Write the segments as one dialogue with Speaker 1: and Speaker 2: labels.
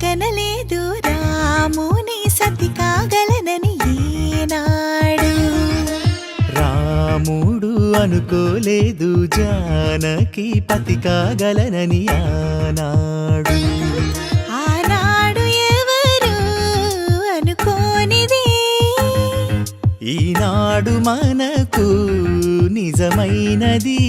Speaker 1: కలగనలేదు రాముని సతి కాగలనని ఏనాడు.
Speaker 2: రాముడు అనుకోలేదు జానకి పతి కాగలనని ఆనాడు.
Speaker 1: ఆనాడు ఎవరు అనుకోనిది
Speaker 2: ఈనాడు మనకు నిజమైనది.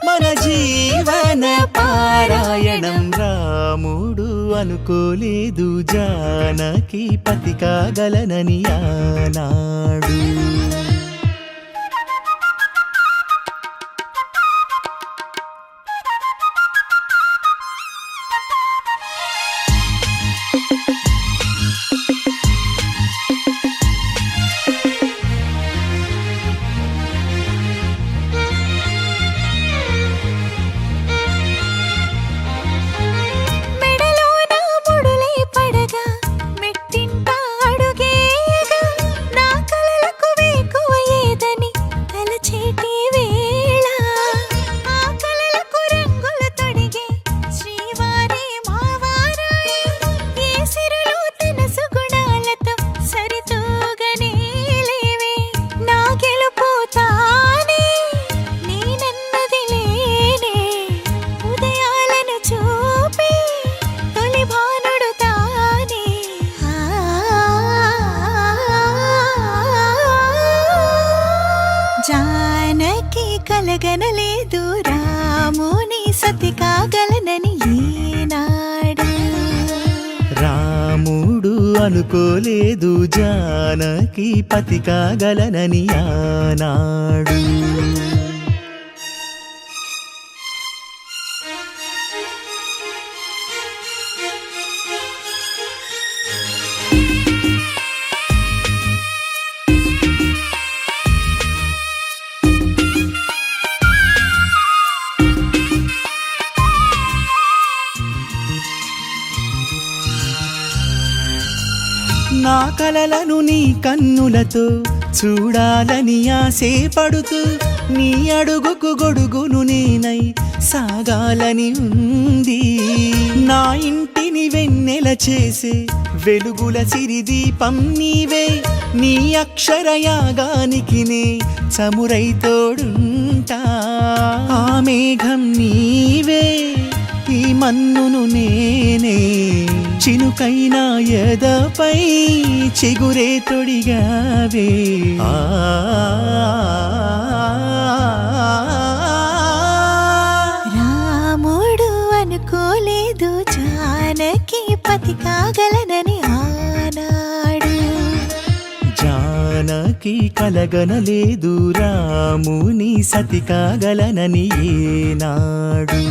Speaker 2: మన జీవన పారాయణం. రాముడు అనుకోలేదు జానకి పతి కాగలనని ఆనాడు.
Speaker 1: జానకి కలగనలేదు రాముని సతి కాగలనని ఏనాడు.
Speaker 2: రాముడు అనుకోలేదు జానకి పతి కాగలనని ఆనాడు. నా కలలను నీ కన్నులతో చూడాలని ఆశపడుతూ నీ అడుగుకు గొడుగును నేనై సాగాలని ఉంది. నా ఇంటిని వెన్నెల చేసే వెలుగుల సిరిదీపం నీవే. నీ అక్షరయాగానికి నే చమురై తోడుంటా. ఆ మేఘం నీవే, ఈ మన్నును నేనే. చినుకైనా ఎదపై చిగురే తొడిగావే.
Speaker 1: రాముడు అనుకోలేదు జానకి పతి కాగలనని ఆనాడు.
Speaker 2: జానకి కలగనలేదు రాముని సతి కాగలనని ఏనాడు.